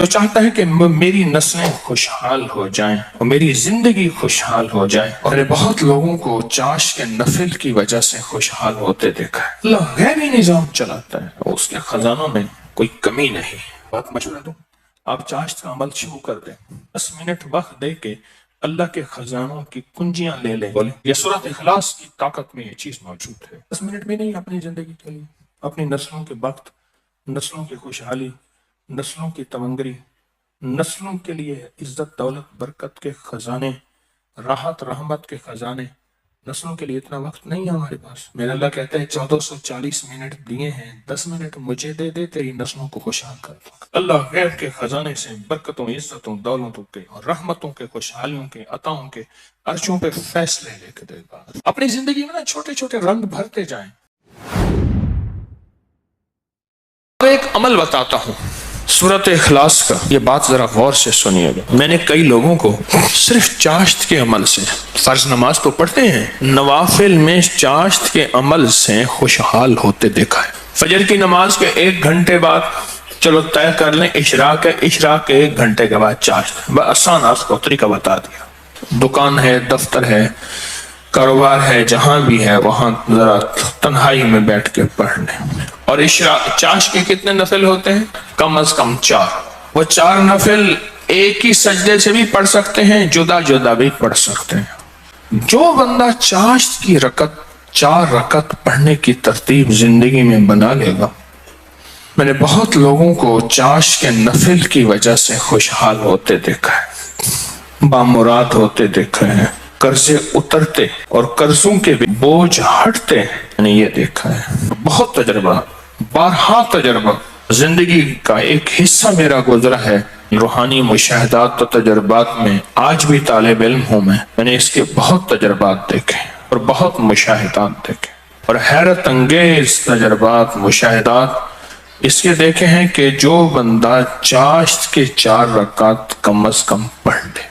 تو چاہتا ہے کہ میری نسلیں خوشحال ہو جائیں اور میری زندگی خوشحال ہو جائے، اور میں نے بہت لوگوں کو چاشت کے نفل کی وجہ سے خوشحال ہوتے دیکھا ہے۔ اللہ غیبی نظام چلاتا ہے اور اس کے خزانوں میں کوئی کمی نہیں۔ بات مشورہ دوں، آپ چاشت کا عمل شروع کر دیں، 10 منٹ وقت دے کے اللہ کے خزانوں کی کنجیاں لے لیں۔ بولیں یہ سورۃ اخلاص کی طاقت میں یہ چیز موجود ہے۔ 10 منٹ میں نہیں، اپنی زندگی کے لیے، اپنی نسلوں کے وقت، نسلوں کی خوشحالی، نسلوں کی تمنگری، نسلوں کے لیے عزت دولت برکت کے خزانے، راحت رحمت کے خزانے، نسلوں کے لیے اتنا وقت نہیں ہے ہمارے پاس۔ میرا اللہ کہتا ہے 1440 منٹ دیے ہیں، 10 منٹ مجھے دے دے، تیری نسلوں کو خوشحال کر دوں۔ اللہ غیب کے خزانے سے برکتوں، عزتوں، دولتوں کے اور رحمتوں کے، خوشحالیوں کے، عطاؤں کے عرشوں پہ فیصلے لے کے دے گا۔ اپنی زندگی میں نا چھوٹے چھوٹے رنگ بھرتے جائیں۔ ایک عمل بتاتا ہوں سورۃ اخلاص کا، یہ بات ذرا غور سے سنیے گا۔ میں نے کئی لوگوں کو صرف چاشت کے عمل سے، فرض نماز تو پڑھتے ہیں، نوافل میں چاشت کے عمل سے خوشحال ہوتے دیکھا ہے۔ فجر کی نماز کے 1 گھنٹے بعد چلو طے کر لیں اشراق ہے، اشراق کے 1 گھنٹے کے بعد چاشت، بس آسان آپ کو طریقہ بتا دیا۔ دکان ہے، دفتر ہے، کاروبار ہے، جہاں بھی ہے وہاں ذرا تنہائی میں بیٹھ کے پڑھ لیں۔ اور چاشت کے کتنے نفل ہوتے ہیں؟ کم از کم 4۔ وہ 4 نفل ایک ہی سجدے سے بھی پڑھ سکتے ہیں، جدا جدا بھی پڑھ سکتے ہیں۔ جو بندہ چاشت کی 4 رکعت پڑھنے کی ترتیب زندگی میں بنا لے گا، میں نے بہت لوگوں کو چاشت کے نفل کی وجہ سے خوشحال ہوتے دیکھا ہے، بامراد ہوتے دیکھا ہے، قرضے اترتے اور قرضوں کے بوجھ ہٹتے، میں نے یہ دیکھا ہے۔ بہت تجربہ، بارہا تجربہ، زندگی کا ایک حصہ میرا گزرا ہے روحانی مشاہدات و تجربات میں۔ آج بھی طالب علم ہوں میں نے اس کے بہت تجربات دیکھے اور بہت مشاہدات دیکھے، اور حیرت انگیز تجربات، مشاہدات اس کے دیکھے ہیں کہ جو بندہ چاشت کے 4 رکعت کم از کم پڑھ لے،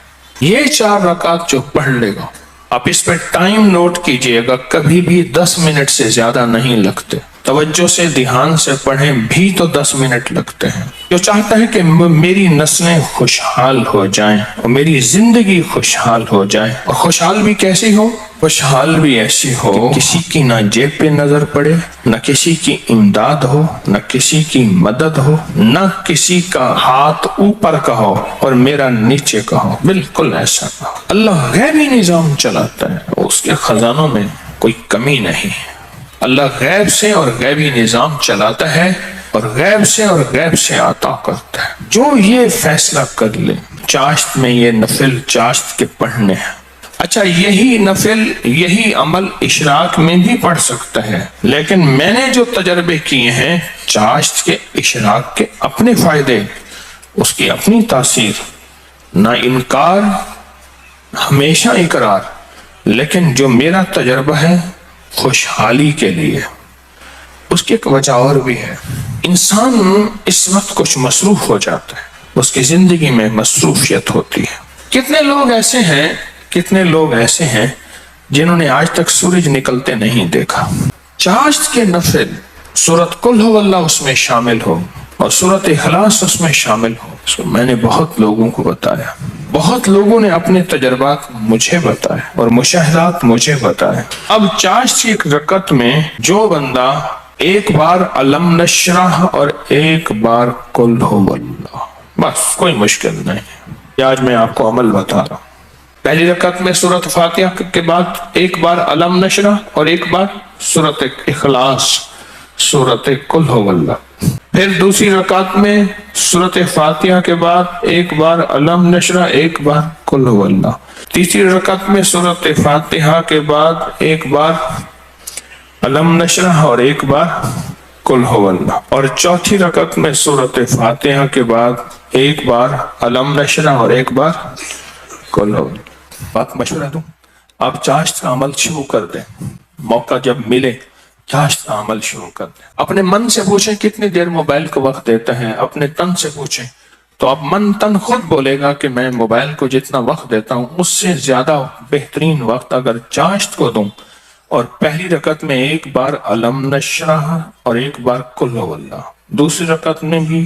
یہ 4 رکعت جو پڑھ لے گا، آپ اس پہ ٹائم نوٹ کیجئے گا، کبھی بھی 10 منٹ سے زیادہ نہیں لگتے۔ توجہ سے دھیان سے پڑھیں بھی تو 10 منٹ لگتے ہیں۔ جو چاہتا ہے کہ میری نسلیں خوشحال ہو جائیں اور میری زندگی خوشحال ہو جائے، اور خوشحال بھی کیسی ہو؟ خوشحال بھی ایسی ہو کہ کسی کی نہ جیب پہ نظر پڑے، نہ کسی کی امداد ہو، نہ کسی کی مدد ہو، نہ کسی کا ہاتھ اوپر کا ہو اور میرا نیچے کا ہو، بالکل ایسا نہ ہو۔ اللہ غیبی نظام چلاتا ہے، اس کے خزانوں میں کوئی کمی نہیں ہے۔ اللہ غیب سے اور غیبی نظام چلاتا ہے اور غیب سے عطا کرتا ہے۔ جو یہ فیصلہ کر لے چاشت میں یہ نفل چاشت کے پڑھنے ہیں، اچھا یہی نفل یہی عمل اشراق میں بھی پڑھ سکتا ہے، لیکن میں نے جو تجربے کیے ہیں چاشت کے اشراق کے اپنے فائدے، اس کی اپنی تاثیر، نہ انکار ہمیشہ اقرار، لیکن جو میرا تجربہ ہے خوشحالی کے لیے، اس کی ایک وجہ اور بھی ہے۔ انسان اس وقت کچھ مصروف ہو جاتا ہے، اس کی زندگی میں مصروفیت ہوتی ہے۔ کتنے لوگ ایسے ہیں جنہوں نے آج تک سورج نکلتے نہیں دیکھا۔ چاشت کے نفل سورۃ قل ہو اللہ اس میں شامل ہو اور سورۃ اخلاص اس میں شامل ہو، میں نے بہت لوگوں کو بتایا، بہت لوگوں نے اپنے تجربات مجھے بتائے اور مشاہدات مجھے بتائے۔ اب چاشت کی 1 رکعت میں جو بندہ 1 بار علم نشرح اور 1 بار قل ہو اللہ، بس کوئی مشکل نہیں۔ آج میں آپ کو عمل بتا رہا ہوں۔ پہلی رکعت میں سورۃ فاتحہ کے بعد 1 بار علم نشرح اور 1 بار سورۃ اخلاص، سورۃ قل ہو اللہ۔ پھر دوسری رکعت میں سورۃ فاتحہ کے بعد 1 بار علم نشرح، 1 بار قل ہو اللہ۔ تیسری رکعت میں سورۃ فاتحہ کے بعد 1 بار علم نشرح اور 1 بار قل ہو اللہ، اور چوتھی رکعت میں سورۃ فاتحہ کے بعد 1 بار علم نشرح اور 1 بار قل ہو اللہ۔ بات مشورہ دوں، آپ چاشت کا عمل شروع کر دیں، موقع جب ملے چاشت کا عمل شروع کر دیں۔ اپنے من سے پوچھیں کتنی دیر موبائل کو وقت دیتا ہے، اپنے تن سے پوچھیں تو اب من تن خود بولے گا کہ میں موبائل کو جتنا وقت دیتا ہوں اس سے زیادہ بہترین وقت اگر چاشت کو دوں، اور پہلی رکعت میں 1 بار علم نشرح اور 1 بار قل ہو اللہ، دوسری رکعت میں بھی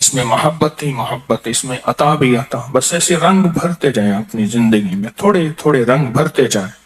اس میں محبت ہی محبت، اس میں عطا بھی عطا، بس ایسے رنگ بھرتے جائیں اپنی زندگی میں، تھوڑے تھوڑے رنگ بھرتے جائیں۔